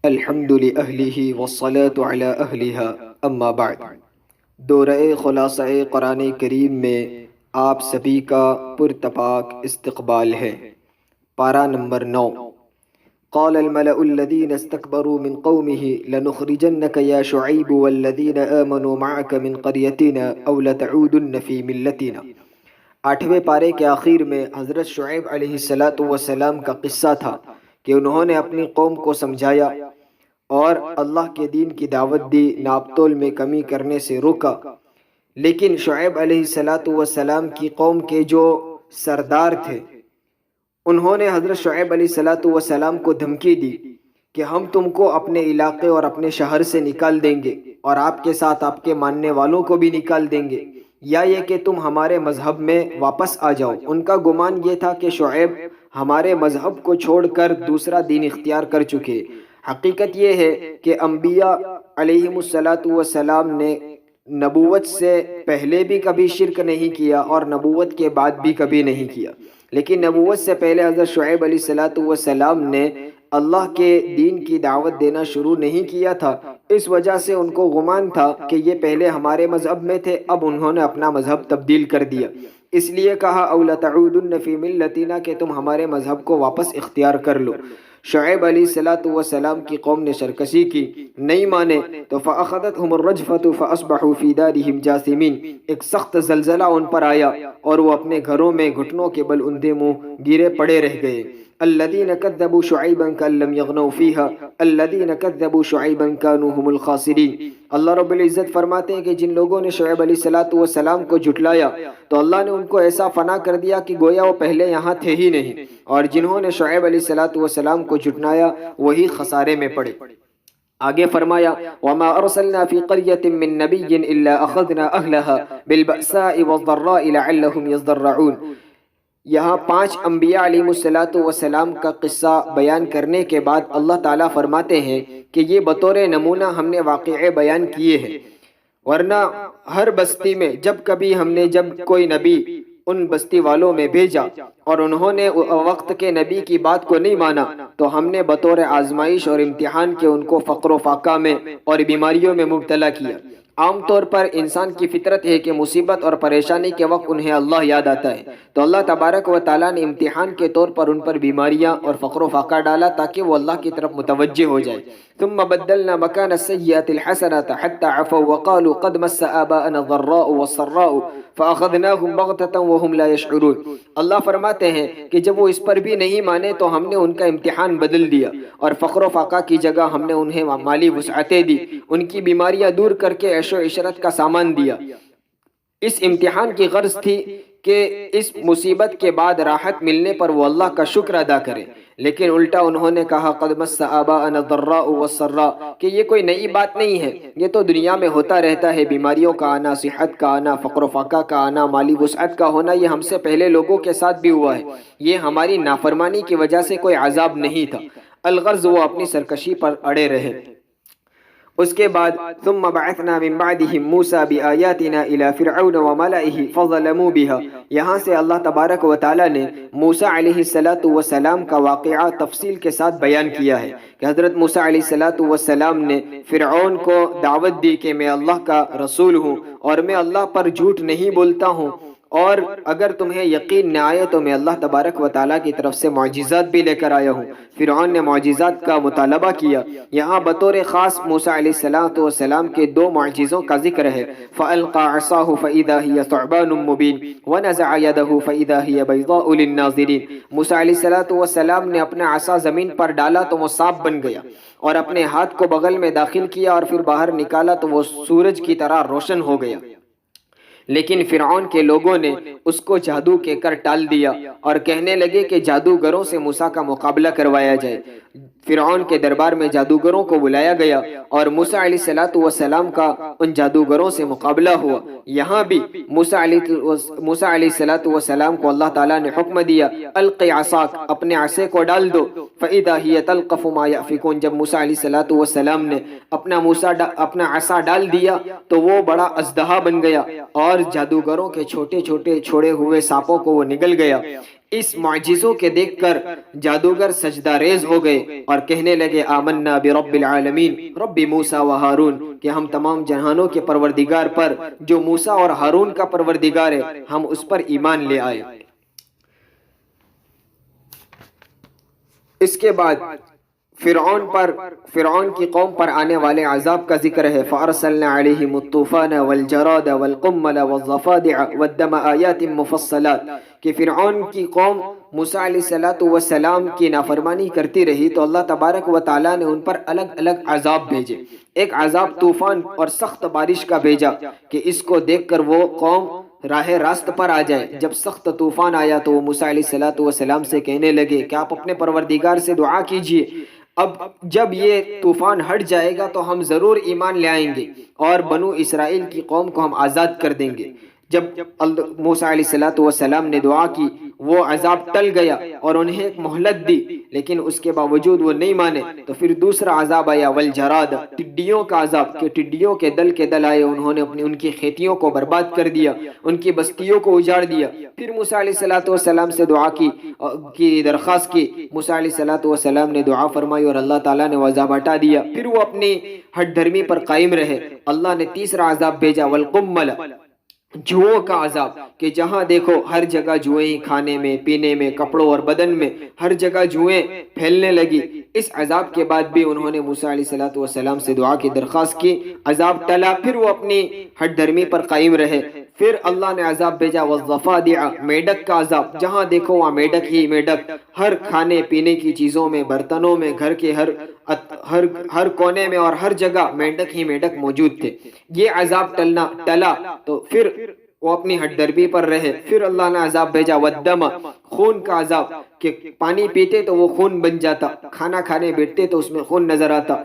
الحمد لأہلہ والصلاة علی اہلہا اما بعد۔ دورہ خلاصہ قرآن کریم میں آپ سبھی کا پرتپاک استقبال ہے۔ پارہ نمبر 9۔ قال الملأ الذين استكبروا من قومه لنخرجنك يا شعيب والذين آمنوا معك من قريتنا أو لتعودن في ملتنا۔ 8ویں پارے کے آخر میں حضرت شعیب علیہ السلام کا قصہ تھا کہ انہوں نے اپنی قوم کو سمجھایا اور اللہ کے دین کی دعوت دی، ناپ تول میں کمی کرنے سے روکا، لیکن شعیب علیہ السلام کی قوم کے جو سردار تھے انہوں نے حضرت شعیب علیہ السلام کو دھمکی دی کہ ہم تم کو اپنے علاقے اور اپنے شہر سے نکال دیں گے اور آپ کے ساتھ آپ کے ماننے والوں کو بھی نکال دیں گے، یا یہ کہ تم ہمارے مذہب میں واپس آ جاؤ۔ ان کا گمان یہ تھا کہ شعیب ہمارے مذہب کو چھوڑ کر دوسرا دین اختیار کر چکے۔ حقیقت یہ ہے کہ انبیاء علیہم السلام نے نبوت سے پہلے بھی کبھی شرک نہیں کیا اور نبوت کے بعد بھی کبھی نہیں کیا، لیکن نبوت سے پہلے حضرت شعیب علیہ السلام نے اللہ کے دین کی دعوت دینا شروع نہیں کیا تھا، اس وجہ سے ان کو گمان تھا کہ یہ پہلے ہمارے مذہب میں تھے، اب انہوں نے اپنا مذہب تبدیل کر دیا، اس لیے کہا او لتعودن فی ملتنا کہ تم ہمارے مذہب کو واپس اختیار کر لو۔ شعیب علیہ السلام کی قوم نے سرکشی کی، نہیں مانے تو فأخذتهم الرجفة فأصبحوا في دارهم جاثمین، ایک سخت زلزلہ ان پر آیا اور وہ اپنے گھروں میں گھٹنوں کے بل اندھے منہ گرے پڑے رہ گئے۔ الذين كذبوا شعيبا كأن لم يغنوا فيها الذين كذبوا شعيبا كانوا هم الخاسرين۔ اللہ رب العزت فرماتے ہیں کہ جن لوگوں نے شعیب علیہ السلام کو جھٹلایا تو اللہ نے ان کو ایسا فنا کر دیا کہ گویا وہ پہلے یہاں تھے ہی نہیں، اور جنہوں نے شعیب علیہ السلام کو جھٹلایا وہی خسارے میں پڑے۔ آگے فرمایا وَمَا أَرْسَلْنَا فِي قَرْيَةٍ مِّن نَّبِيٍّ إِلَّا أَخَذْنَا أَهْلَهَا بِالْبَأْسَاءِ وَالضَّرَّاءِ لَعَلَّهُمْ يَضَّرَّعُونَ۔ یہاں 5 انبیاء علیہ السلام کا قصہ بیان کرنے کے بعد اللہ تعالیٰ فرماتے ہیں کہ یہ بطور نمونہ ہم نے واقعے بیان کیے ہیں، ورنہ ہر بستی میں جب کوئی نبی ان بستی والوں میں بھیجا اور انہوں نے وقت کے نبی کی بات کو نہیں مانا تو ہم نے بطور آزمائش اور امتحان کے ان کو فقر و فاقہ میں اور بیماریوں میں مبتلا کیا۔ عام طور پر انسان کی فطرت ہے کہ مصیبت اور پریشانی کے وقت انہیں اللہ یاد آتا ہے، تو اللہ تبارک و تعالیٰ نے امتحان کے طور پر ان پر بیماریاں اور فقر و فاقہ ڈالا تاکہ وہ اللہ کی طرف متوجہ ہو جائے۔ ثم بدلنا مكان السيئة الحسنة حتى عفوا وقالوا قد مس آباءنا الضراء والسراء فأخذناهم بغتة وهم لا يشعرون۔ اللہ فرماتے ہیں کہ جب وہ اس پر بھی نہیں مانے تو ہم نے ان کا امتحان بدل دیا اور فقر و فاقہ کی جگہ ہم نے انہیں مالی وسعتیں دی، ان کی بیماریاں دور کر کے عیش و عشرت کا سامان دیا۔ اس امتحان کی غرض تھی کہ اس مصیبت کے بعد راحت ملنے پر وہ اللہ کا شکر ادا کریں، لیکن الٹا انہوں نے کہا قد مس آباءنا الضراء والسراء کہ یہ کوئی نئی بات نہیں ہے، یہ تو دنیا میں ہوتا رہتا ہے، بیماریوں کا آنا، صحت کا آنا، فقر و فاقہ کا آنا، مالی وسعت کا ہونا، یہ ہم سے پہلے لوگوں کے ساتھ بھی ہوا ہے، یہ ہماری نافرمانی کی وجہ سے کوئی عذاب نہیں تھا۔ الغرض وہ اپنی سرکشی پر اڑے رہے۔ اس کے بعد ثم بعثنا من بعدهم موسى بآياتنا الى فرعون وملئه فظلموا بها، یہاں سے اللہ تبارک و تعالی نے موسیٰ علیہ السلام کا واقعہ تفصیل کے ساتھ بیان کیا ہے کہ حضرت موسیٰ علیہ السلام نے فرعون کو دعوت دی کہ میں اللہ کا رسول ہوں اور میں اللہ پر جھوٹ نہیں بولتا ہوں، اور اگر تمہیں یقین نہ آئے تو میں اللہ تبارک و تعالیٰ کی طرف سے معجزات بھی لے کر آیا ہوں۔ فرعون نے معجزات کا مطالبہ کیا۔ یہاں بطور خاص موسیٰ علیہ السلام کے 2 معجزوں کا ذکر ہے۔ فَأَلْقَى عَصَاهُ فَإِذَا هِيَ ثُعْبَانٌ مُّبِينٌ وَنَزَعَ يَدَهُ فَإِذَا هِيَ بَيْضَاءُ لِلنَّاظِرِينَ۔ موسیٰ علیہ السلام نے اپنا عصا زمین پر ڈالا تو وہ سانپ بن گیا، اور اپنے ہاتھ کو بغل میں داخل کیا اور پھر باہر نکالا تو وہ سورج کی طرح روشن ہو گیا۔ لیکن فرعون کے لوگوں نے اس کو جادو کہہ کر ٹال دیا اور کہنے لگے کہ جادوگروں سے موسیٰ کا مقابلہ کروایا جائے۔ فرعون کے دربار میں جادوگروں کو بلایا گیا اور موسیٰ علیہ السلام کا ان جادوگروں سے مقابلہ ہوا۔ یہاں بھی موسیٰ علیہ السلام کو اللہ تعالیٰ نے حکم دیا القی عصاک، اپنے عصے کو ڈال دو۔ فَإِذَا هِيَ تَلْقَفُ مَا يَأْفِكُونَ، جب موسیٰ علیہ السلام نے اپنا عصا ڈال دیا تو وہ بڑا اژدہا بن گیا اور جادوگروں کے چھوٹے چھوٹے چھوڑے ہوئے سانپوں کو وہ نگل گیا۔ اس معجزوں کے دیکھ کر جادوگر سجدہ ریز ہو گئے اور کہنے لگے آمنا برب العالمین رب موسیٰ و ہارون، کہ ہم تمام جہانوں کے پروردگار پر جو موسیٰ اور ہارون کا پروردگار ہے ہم اس پر ایمان لے آئے۔ اس کے بعد فرعون کی قوم پر آنے والے عذاب کا ذکر ہے۔ فَأَرْسَلْنَا عَلَيْهِمُ الطُّوفَانَ وَالْجَرَادَ وَالْقُمَّلَ وَالضَّفَادِعَ وَالدَّمَ آيَاتٍ مُفَصَّلَاتٍ، کہ فرعون کی قوم موسیٰ علیہ السلام کی نافرمانی کرتی رہی تو اللہ تبارک و تعالیٰ نے ان پر الگ الگ عذاب بھیجے۔ ایک عذاب طوفان اور سخت بارش کا بھیجا کہ اس کو دیکھ کر وہ قوم راہ راست پر آ جائے۔ جب سخت طوفان آیا تو وہ موسیٰ علیہ السلام سے کہنے لگے کہ آپ اپنے پروردگار سے دعا کیجئے، اب جب یہ طوفان ہٹ جائے گا تو ہم ضرور ایمان لے آئیں گے اور بنو اسرائیل کی قوم کو ہم آزاد کر دیں گے۔ جب موسیٰ علیہ السلام نے دعا کی وہ عذاب ٹل گیا اور انہیں ایک مہلت دی، لیکن اس کے باوجود وہ نہیں مانے تو پھر دوسرا عذاب آیا، والجراد، ٹڈیوں کا عذاب، کہ ٹڈیوں کے دل آئے، انہوں نے ان کی کھیتیوں کو برباد کر دیا، ان کی بستیوں کو اجاڑ دیا۔ پھر موسیٰ علیہ السلام سے دعا کی درخواست کی، موسیٰ علیہ السلام نے دعا فرمائی اور اللہ تعالیٰ نے وہ عذاب ہٹا دیا۔ پھر وہ اپنی ہٹ دھرمی پر قائم رہے۔ اللہ نے تیسرا عذاب بھیجا، والقمل، جوؤں کا عذاب، کہ جہاں دیکھو ہر جگہ جوئیں، کھانے میں، پینے میں، کپڑوں اور بدن میں، ہر جگہ جوئیں پھیلنے لگی۔ اس عذاب کے بعد بھی انہوں نے موسیٰ علیہ السلام سے دعا کی درخواست کی، عذاب ٹلا، پھر وہ اپنی ہٹ دھرمی پر قائم رہے۔ پھر اللہ نے عذاب بھیجا، والضفادع، میڈک کا عذاب، جہاں دیکھو وہاں میڈک ہی میڈک، ہر کھانے پینے کی چیزوں میں، برتنوں میں، گھر کے ہر کونے میں اور ہر جگہ میڈک ہی میڈک موجود تھے۔ یہ عذاب ٹلا تو پھر وہ اپنی ہٹ دربی پر رہے۔ پھر اللہ نے عذاب بھیجا، والدم، خون کا عذاب، کہ پانی پیتے تو وہ خون بن جاتا، کھانا کھانے بیٹھتے تو اس میں خون نظر آتا۔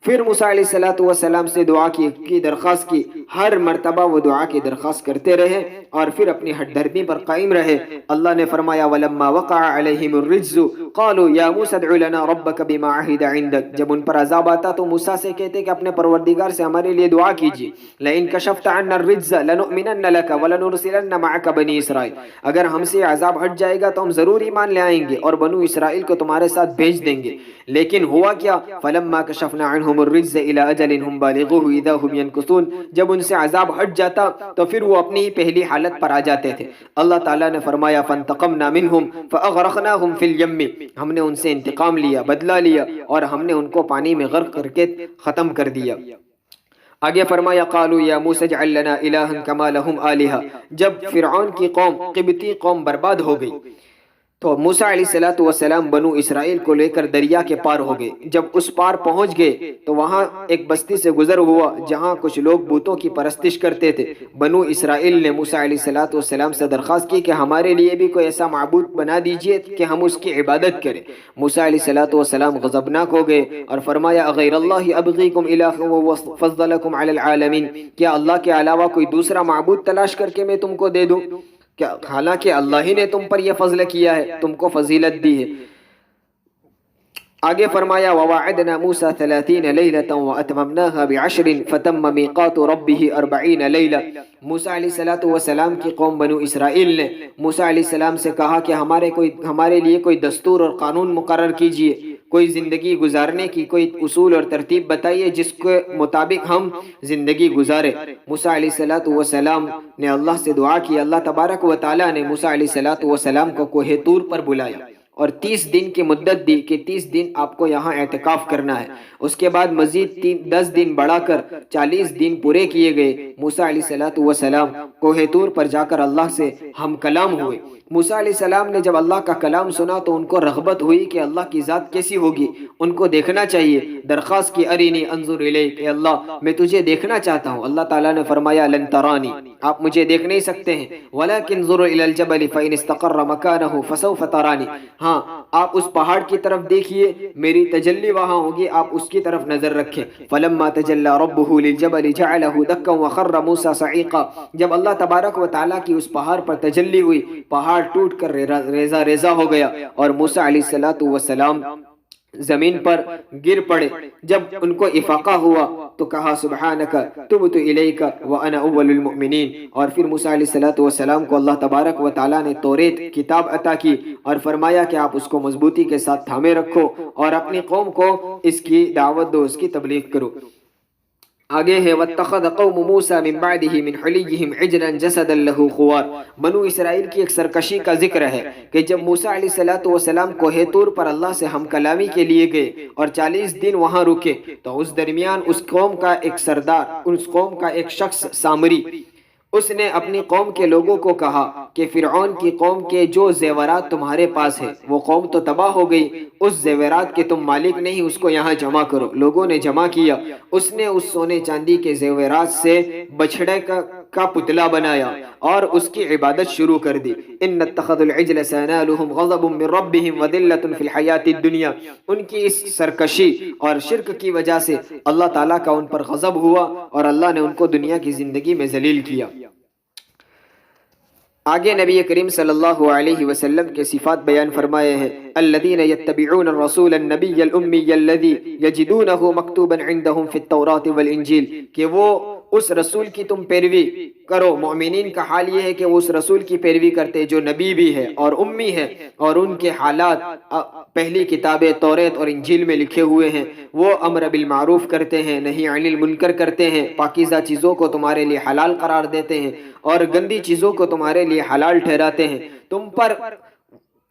پھر موسیٰ علیہ السلام سے دعا کی درخواست کی، ہر مرتبہ وہ دعا کی درخواست کرتے رہے اور پھر اپنی ہٹ دھرمی پر قائم رہے۔ اللہ نے فرمایا، وَلَمَّا وَقَعَ عَلَيْهِمُ الرِّجْزُ قَالُوا يَا مُوسَى ادْعُ لَنَا رَبَّكَ بِمَا عَهِدَ عِندَكَ، جب ان پر عذاب آتا تو موسیٰ سے کہتے کہ اپنے پروردگار سے ہمارے لیے دعا کیجیے۔ لَئِن كَشَفْتَ عَنَّا الرِّجْزَ لَنُؤْمِنَنَّ لَكَ وَلَنُرْسِلَنَّ مَعَكَ بَنِي إِسْرَائِيلَ، اگر ہم سے عذاب ہٹ جائے گا تو ہم ضرور ایمان لے آئیں گے اور بنو اسرائیل کو تمہارے ساتھ بھیج دیں گے۔ لیکن ہوا کیا، فَلَمَّا كَشَفْنَا عَنْهُمُ الرِّجْزَ إِلَىٰ أَجَلٍ هُمْ بَالِغُوهُ إِذَا هُمْ يَنكُثُونَ، جب ان سے عذاب ہٹ جاتا تو پھر وہ اپنی ہی پہلی حالت پر آ جاتے تھے۔ اللہ تعالیٰ نے فرمایا، فَانْتَقَمْنَا مِنْهُمْ فَأَغْرَقْنَاهُمْ فِي الْيَمِّ، ہم نے ان سے انتقام لیا، بدلہ لیا اور ہم نے ان کو پانی میں غرق کر کے ختم کر دیا۔ آگے فرمایا، قالوا یا موسیٰ اجعل لنا الہا کما لہم آلہہ، جب فرعون کی قوم قبطی قوم برباد ہو گئی تو موسیٰ علیہ السلام بنو اسرائیل کو لے کر دریا کے پار ہو گئے۔ جب اس پار پہنچ گئے تو وہاں ایک بستی سے گزر ہوا جہاں کچھ لوگ بتوں کی پرستش کرتے تھے۔ بنو اسرائیل نے موسیٰ علیہ السلام سے درخواست کی کہ ہمارے لیے بھی کوئی ایسا معبود بنا دیجئے کہ ہم اس کی عبادت کریں۔ موسیٰ علیہ السلام غضبناک ہو گئے اور فرمایا، اغیر اللہ ابغیکم الہ وفضلکم علی العالمین، کیا اللہ کے علاوہ کوئی دوسرا معبود تلاش کر کے میں تم کو دے دوں؟ کیا حالانکہ اللہ ہی نے تم پر یہ فضل کیا ہے، تم کو فضیلت دی ہے۔ آگے فرمایا، وَوَعَدْنَا مُوسَى 30 لَيْلَةً وَأَتْمَمْنَاهَا بِعَشْرٍ فَتَمَّ مِيقَاتُ رَبِّهِ 40 لَيْلَةً، موسیٰ علیہ السلام کی قوم بنو اسرائیل نے موسیٰ علیہ السلام سے کہا کہ ہمارے لیے کوئی دستور اور قانون مقرر کیجئے، کوئی زندگی گزارنے کی کوئی اصول اور ترتیب بتائیے جس کے مطابق ہم زندگی گزارے۔ موسیٰ علیہ السلام نے اللہ سے دعا کی، اللہ تبارک و تعالیٰ نے موسیٰ علیہ السلام کو کوہ طور پر بلایا اور 30 دن کی مدت دی کہ 30 دن آپ کو یہاں اعتکاف کرنا ہے۔ اس کے بعد مزید 10 دن بڑھا کر 40 دن پورے کیے گئے۔ موسیٰ علیہ السلام کوہ طور پر جا کر اللہ سے ہم کلام ہوئے۔ موسیٰ علیہ السلام نے جب اللہ کا کلام سنا تو ان کو رغبت ہوئی کہ اللہ کی ذات کیسی ہوگی، ان کو دیکھنا چاہیے۔ درخواست کی، ارینی انظر الیک، کہ اللہ میں تجھے دیکھنا چاہتا ہوں۔ اللہ تعالیٰ نے فرمایا، لن ترانی، آپ مجھے دیکھ نہیں سکتے ہیں، ولکن انظر الی الجبل فإن استقر مکانہ فسوف ترانی، ہاں آپ اس پہاڑ کی طرف دیکھیے، میری تجلی وہاں ہوگی، آپ اس کی طرف نظر رکھیں۔ فلما تجلی ربہ للجبل جعلہ دکا وخر موسیٰ صعیقا، جب اللہ تبارک و تعالیٰ کی اس پہاڑ پر تجلی ہوئی، پہاڑ ٹوٹ کر ریزہ ریزہ ہو گیا اور موسیٰ علیہ السلام زمین پر گر پڑے۔ جب ان کو افاقہ ہوا تو کہا سبحانک تبت الیک وانا اول المؤمنین، اور پھر موسیٰ علیہ السلام کو اللہ تبارک و تعالیٰ نے توریت کتاب عطا کی اور فرمایا کہ آپ اس کو مضبوطی کے ساتھ تھامے رکھو اور اپنی قوم کو اس کی دعوت دو، اس کی تبلیغ کرو۔ آگے ہے وَاتَّخَذَ قَوْمُ مُوسَى مِن بَعْدِهِ مِنْ حُلِيِّهِمْ عِجْلًا جَسَدًا لَهُ خُوَارٌ۔ بنو اسرائیل کی ایک سرکشی کا ذکر ہے کہ جب موسیٰ علیہ السلام کوہ طور پر اللہ سے ہم کلامی کے لیے گئے اور 40 دن وہاں رکے، تو اس درمیان اس قوم کا ایک سردار، اس قوم کا ایک شخص سامری، اس نے اپنی قوم کے لوگوں کو کہا کہ فرعون کی قوم کے جو زیورات تمہارے پاس ہیں وہ قوم تو تباہ ہو گئی، اس زیورات کے تم مالک نہیں، اس کو یہاں جمع کرو۔ لوگوں نے جمع کیا، اس نے اس سونے چاندی کے زیورات سے بچھڑے کا پتلا بنایا اور اس کی عبادت شروع کر دی۔ ان اتخذوا العجل سينالهم غضب من ربهم وذلة في الحیات الدنیا، ان کی اس سرکشی اور شرک کی وجہ سے اللہ تعالیٰ کا ان پر غضب ہوا اور اللہ نے ان کو دنیا کی زندگی میں ذلیل کیا۔ آگے نبی کریم صلی اللہ علیہ وسلم کے صفات بیان فرمائے ہیں الذین یتبعون الرسول النبی الامی الذی یجدونہ مکتوبا عندهم فی التوراۃ والانجیل، کہ وہ اس رسول کی تم پیروی کرو۔ مومنین کا حال یہ ہے کہ وہ اس رسول کی پیروی کرتے جو نبی بھی ہے اور امی ہے، اور ان کے حالات پہلی کتابیں توریت اور انجیل میں لکھے ہوئے ہیں۔ وہ امر بالمعروف کرتے ہیں، نہی عن المنکر کرتے ہیں، پاکیزہ چیزوں کو تمہارے لیے حلال قرار دیتے ہیں اور گندی چیزوں کو تمہارے لیے حلال ٹھہراتے ہیں۔ تم پر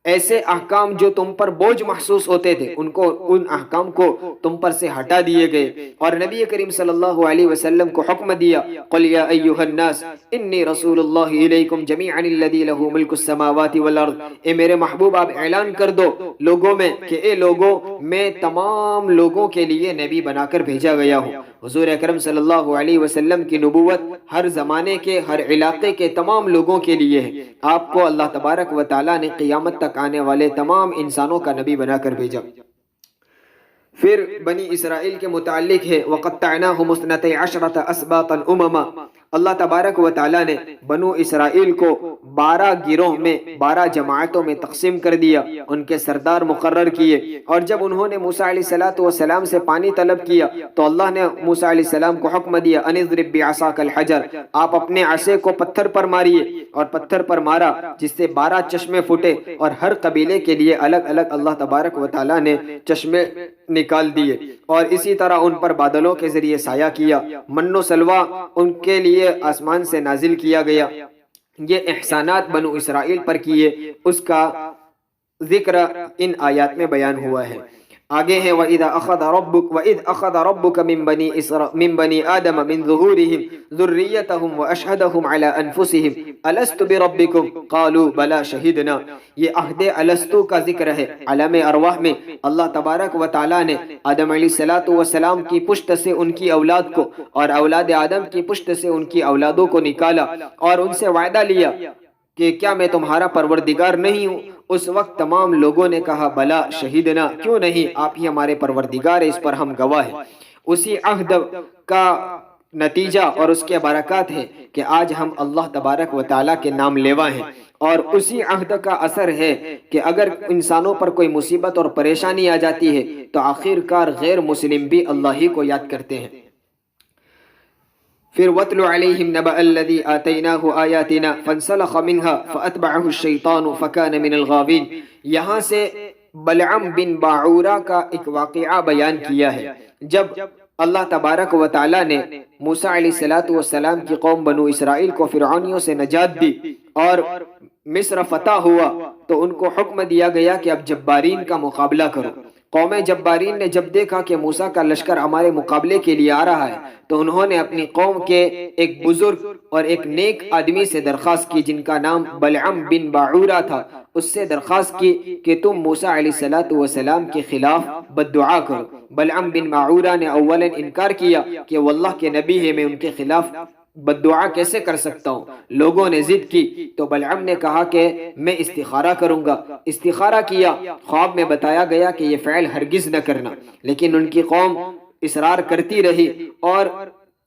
ایسے احکام جو تم پر بوجھ محسوس ہوتے تھے ان احکام کو تم پر سے ہٹا دیے گئے، اور نبی کریم صلی اللہ علیہ وسلم کو حکم دیا قل یا ایھا الناس انی رسول اللہ الیکم جمیعا الذی لہ ملک السماوات والارض، اے میرے محبوب آپ اعلان کر دو لوگوں میں کہ اے لوگوں، میں تمام لوگوں کے لیے نبی بنا کر بھیجا گیا ہوں۔ حضور اکرم صلی اللہ علیہ وسلم کی نبوت ہر زمانے کے، ہر علاقے کے تمام لوگوں کے لیے ہے۔ آپ کو اللہ تبارک و تعالیٰ نے قیامت تک آنے والے تمام انسانوں کا نبی بنا کر بھیجا۔ پھر بنی اسرائیل کے متعلق ہے وَقَطَّعْنَاهُمُ اثْنَتَيْ عَشْرَةَ أَسْبَاطًا أُمَمًا، اللہ تبارک و تعالیٰ نے بنو اسرائیل کو 12 گروہ میں، 12 جماعتوں میں تقسیم کر دیا، ان کے سردار مقرر کیے۔ اور جب انہوں نے موسیٰ علیہ السلام سے پانی طلب کیا تو اللہ نے موسیٰ علیہ السلام کو حکم دیا ان اضرب بعصاک الحجر، آپ اپنے عصے کو پتھر پر ماریے، اور پتھر پر مارا جس سے 12 چشمے پھوٹے، اور ہر قبیلے کے لیے الگ الگ اللہ تبارک و تعالیٰ نے چشمے نکال دیے، اور اسی طرح ان پر بادلوں کے ذریعے سایہ کیا، من و سلوہ ان کے لیے آسمان سے نازل کیا گیا۔ یہ احسانات بنو اسرائیل پر کیے، اس کا ذکر ان آیات میں بیان ہوا ہے۔ آگے ہے وَإِذْ أَخَذَ رَبُّكَ مِن بَنِي آدَمَ مِن ظُهُورِهِمْ ذُرِّيَّتَهُمْ وَأَشْهَدَهُمْ عَلَىٰ أَنفُسِهِمْ أَلَسْتُ بِرَبِّكُمْ قَالُوا بَلَىٰ شَهِدْنَا، یہ عہد الستو کا ذکر ہے۔ عالم ارواح میں اللہ تبارک و تعالیٰ نے آدم علیہ السلام کی پشت سے ان کی اولاد کو اور اولاد آدم کی پشت سے ان کی اولادوں کو نکالا اور ان سے وعدہ لیا کہ کیا میں تمہارا پروردگار نہیں ہوں؟ اس وقت تمام لوگوں نے کہا بلا شہیدنا، کیوں نہیں، آپ ہی ہمارے پروردگار ہیں، اس پر ہم گواہ ہیں۔ اسی عہد کا نتیجہ اور اس کے برکات ہے کہ آج ہم اللہ تبارک و تعالیٰ کے نام لیوا ہیں، اور اسی عہد کا اثر ہے کہ اگر انسانوں پر کوئی مصیبت اور پریشانی آ جاتی ہے تو آخر کار غیر مسلم بھی اللہ ہی کو یاد کرتے ہیں۔ پھر وَاتْلُ عَلَيْهِمْ نَبَأَ الَّذِي آتَيْنَاهُ آيَاتِنَا فَانْسَلَخَ مِنْهَا فَأَتْبَعَهُ الشَّيْطَانُ فَكَانَ مِنَ الْغَاوِينَ، یہاں سے بلعم بن باعورہ کا ایک واقعہ بیان کیا ہے۔ جب اللہ تبارک و تعالیٰ نے موسیٰ علیہ السلام کی قوم بنو اسرائیل کو فرعونیوں سے نجات دی اور مصر فتح ہوا تو ان کو حکم دیا گیا کہ اب جبارین کا مقابلہ کرو۔ قوم جبارین نے جب دیکھا کہ موسیٰ کا لشکر ہمارے مقابلے کے لیے آ رہا ہے تو انہوں نے اپنی قوم کے ایک بزرگ اور ایک نیک آدمی سے درخواست کی جن کا نام بلعم بن باعورہ تھا، اس سے درخواست کی کہ تم موسیٰ علیہ السلام کے خلاف بددعا کرو۔ بلعم بن باعورہ نے اولا انکار کیا کہ وہ اللہ کے نبی ہے، میں ان کے خلاف بددعا کیسے کر سکتا ہوں۔ لوگوں نے ضد کی تو بلعم نے کہا کہ میں استخارہ کروں گا۔ استخارہ کیا، خواب میں بتایا گیا کہ یہ فعل ہرگز نہ کرنا، لیکن ان کی قوم اصرار کرتی رہی اور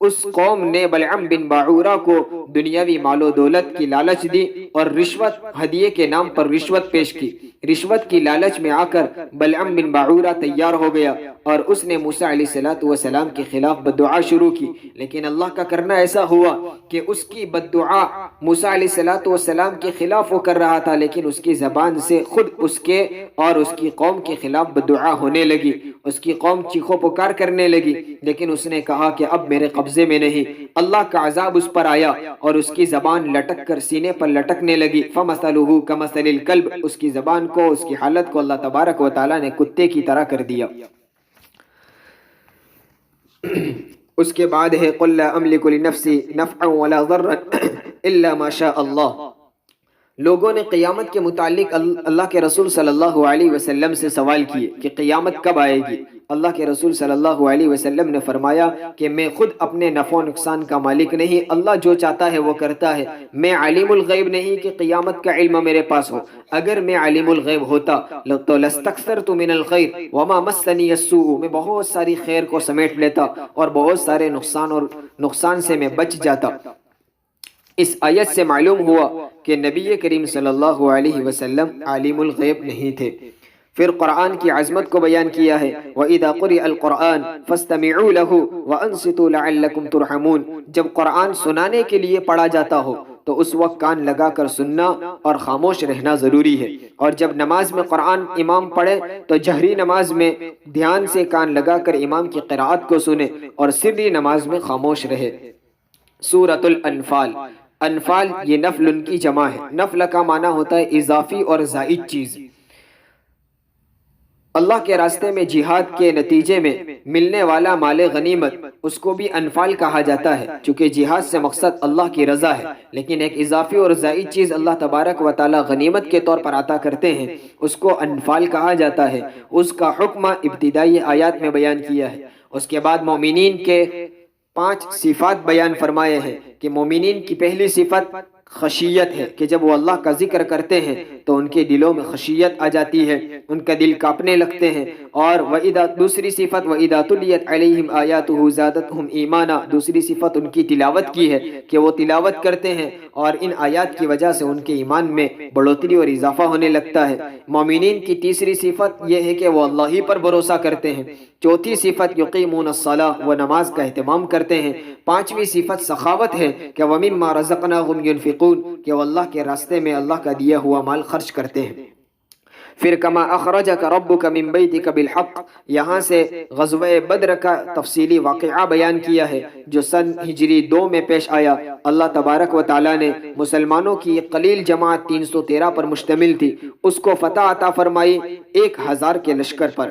اس قوم نے بلعم بن باعورہ کو دنیاوی مال و دولت کی لالچ دی اور رشوت ہدیے کے نام پر رشوت پیش کی۔ رشوت کی لالچ میں آ کر بلعم بن باعورہ تیار ہو گیا اور اس نے موسیٰ علیہ السلام کے خلاف بددعا شروع کی، لیکن اللہ کا کرنا ایسا ہوا کہ اس کی بددعا موسیٰ علیہ السلام کے خلاف وہ کر رہا تھا، لیکن اس کی زبان سے خود اس کے اور اس کی قوم کے خلاف بددعا ہونے لگی۔ اس کی قوم چیخو پکار کرنے لگی، لیکن اس نے کہا کہ اب میرے قبضے میں نہیں۔ اللہ کا عذاب اس پر آیا اور اس کی زبان لٹک کر سینے پر لٹکنے لگی۔ فَمَثَلُهُ كَمَثَلِ الْكَلْبِ، اس کی زبان کو، اس کی حالت کو اللہ تبارک و تعالیٰ نے کتے کی طرح کر دیا۔ اس کے بعد ہے قُلْ لَا أَمْلِكُ لِنَفْسِي نَفْعًا وَلَا ضَرًّا إِلَّا مَا شَاءَ اللَّهُ۔ لوگوں نے قیامت کے متعلق اللہ کے رسول صلی اللہ علیہ وسلم سے سوال کیے کہ قیامت کب آئے گی؟ اللہ کے رسول صلی اللہ علیہ وسلم نے فرمایا کہ میں خود اپنے نفع و نقصان کا مالک نہیں، اللہ جو چاہتا ہے وہ کرتا ہے۔ میں علیم الغیب نہیں کہ قیامت کا علم میرے پاس ہو، اگر میں علیم الغیب ہوتا تو لستکثرت من الخیر وما مسنی السوء، میں بہت ساری خیر کو سمیٹ لیتا اور بہت سارے نقصان سے میں بچ جاتا۔ اس آیت سے معلوم ہوا کہ نبی کریم صلی اللہ علیہ وسلم عالم الغیب نہیں تھے۔ پھر قرآن کی عظمت کو بیان کیا ہے وَإِذَا قُرِئَ الْقُرْآنُ فَاسْتَمِعُوا لَهُ وَأَنصِتُوا لَعَلَّكُمْ تُرْحَمُونَ، جب قرآن سنانے کے لیے پڑھا جاتا ہو تو اس وقت کان لگا کر سننا اور خاموش رہنا ضروری ہے، اور جب نماز میں قرآن امام پڑھے تو جہری نماز میں دھیان سے کان لگا کر امام کی قرآت کو سنے اور سری نماز میں خاموش رہے۔ سورۃ الانفال، انفال یہ نفل کی جمع ہے۔ نفل کا معنی ہوتا ہے اضافی اور زائد چیز۔ اللہ کے راستے میں جہاد کے نتیجے میں ملنے والا مال غنیمت، اس کو بھی انفال کہا جاتا ہے، چونکہ جہاد سے مقصد اللہ کی رضا ہے، لیکن ایک اضافی اور زائد چیز اللہ تبارک و تعالی غنیمت کے طور پر عطا کرتے ہیں، اس کو انفال کہا جاتا ہے۔ اس کا حکم ابتدائی آیات میں بیان کیا ہے۔ اس کے بعد مومنین کے 5 صفات بیان فرمائے ہیں کہ مومنین کی پہلی صفت خشیت ہے کہ جب وہ اللہ کا ذکر کرتے ہیں تو ان کے دلوں میں خشیت آ جاتی ہے، ان کا دل کانپنے لگتے ہیں۔ اور دوسری صفت وَإِذَا تُلِيَتْ عَلَيْهِمْ آيَاتُهُ زَادَتْهُمْ ایمانا، دوسری صفت ان کی تلاوت کی ہے کہ وہ تلاوت کرتے ہیں اور ان آیات کی وجہ سے ان کے ایمان میں بڑھوتری اور اضافہ ہونے لگتا ہے۔ مومنین کی تیسری صفت یہ ہے کہ وہ اللہ ہی پر بھروسہ کرتے ہیں۔ چوتھی صفت یقیمون الصلاۃ، وہ نماز کا اہتمام کرتے ہیں۔ پانچویں صفت سخاوت ہے کہ وَمِمَّا رَزَقْنَاهُمْ يُنْفِقُونَ، کہ وہ اللہ کے راستے میں اللہ کا دیا ہوا مال خرچ کرتے ہیں۔ پھر کما اخرجک ربک من بیتک بالحق، یہاں سے غزوہ بدر کا تفصیلی واقعہ بیان کیا ہے جو سن ہجری 2 میں پیش آیا۔ اللہ تبارک و تعالی نے مسلمانوں کی ایک قلیل جماعت 313 پر مشتمل تھی، اس کو فتح عطا فرمائی 1000 کے لشکر پر۔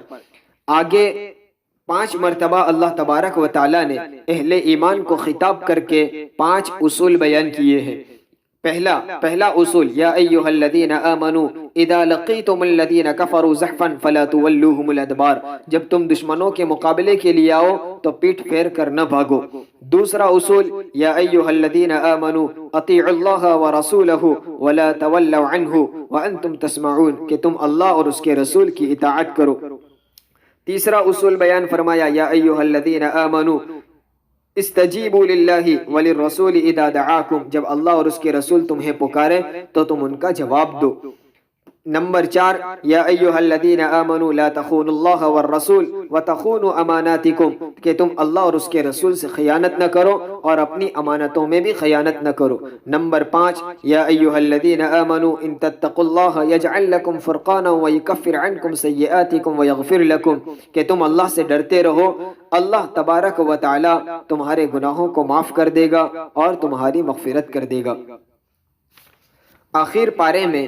آگے 5 مرتبہ اللہ تبارک و تعالی نے اہل ایمان کو خطاب کر کے 5 اصول بیان کیے ہیں۔ پہلا اصول یا ایھا الذین آمنوا اذا لقیتم الذین کفروا زحفا فلا تولوهم الادبار، جب تم دشمنوں کے مقابلے کے لیے آؤ تو پیٹھ پھیر کر نہ بھاگو۔ دوسرا اصول یا ایھا الذین آمنوا اطیعوا اللہ ورسولہ ولا تولوا عنہ وانتم تسمعون، کہ تم اللہ اور اس کے رسول کی اطاعت کرو۔ تیسرا اصول بیان فرمایا یا ایھا الذین آمنوا استجیبوا للہ وللرسول اذا دعاکم، جب اللہ اور اس کے رسول تمہیں پکارے تو تم ان کا جواب دو۔ نمبر 4 یا ایھا الذین آمنوا لا تخونوا اللہ والرسول وتخونوا اماناتکم، کہ تم اللہ اور اس کے رسول سے خیانت نہ کرو اور اپنی امانتوں میں بھی خیانت نہ کرو۔ نمبر 5 یا ایھا الذین آمنوا ان تتقوا اللہ یجعل لکم فرقانا ویکفر عنکم سیئاتکم ویغفر لکم، کہ تم اللہ سے ڈرتے رہو، اللہ تبارک و تعالی تمہارے گناہوں کو معاف کر دے گا اور تمہاری مغفرت کر دے گا۔ آخر پارے میں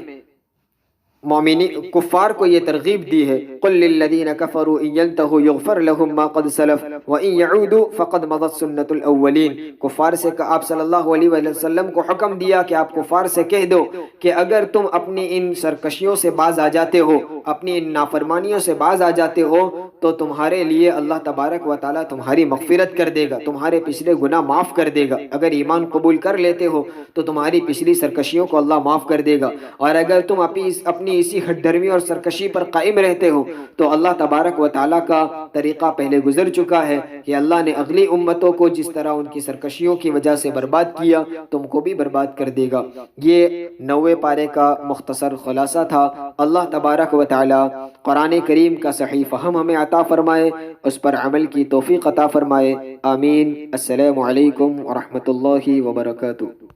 مومنین کفار کو یہ ترغیب دی ہے قل للذین کفروا ان ینتہوا یغفر لهم ما قد سلف وان یعودوا فقد مضت سنت الاولین، کفار سے آپ صلی اللہ علیہ وسلم کو حکم دیا کہ آپ کفار سے کہہ دو کہ اگر تم اپنی ان سرکشیوں سے باز آ جاتے ہو، اپنی ان نافرمانیوں سے باز آ جاتے ہو تو تمہارے لیے اللہ تبارک و تعالی تمہاری مغفرت کر دے گا، تمہارے پچھلے گناہ معاف کر دے گا۔ اگر ایمان قبول کر لیتے ہو تو تمہاری پچھلی سرکشیوں کو اللہ معاف کر دے گا، اور اگر تم اپنی اپنی اسی ہٹ درمی اور سرکشی پر قائم رہتے ہو تو اللہ تبارک و تعالیٰ کا طریقہ پہلے گزر چکا ہے کہ اللہ نے اگلی امتوں کو جس طرح ان کی سرکشیوں کی وجہ سے برباد کیا تم کو بھی برباد کر دے گا۔ یہ 90 پارے کا مختصر خلاصہ تھا۔ اللہ تبارک و تعالیٰ قرآن کریم کا صحیح فہم ہمیں عطا فرمائے، اس پر عمل کی توفیق عطا فرمائے، آمین۔ السلام علیکم ورحمۃ اللہ وبرکاتہ۔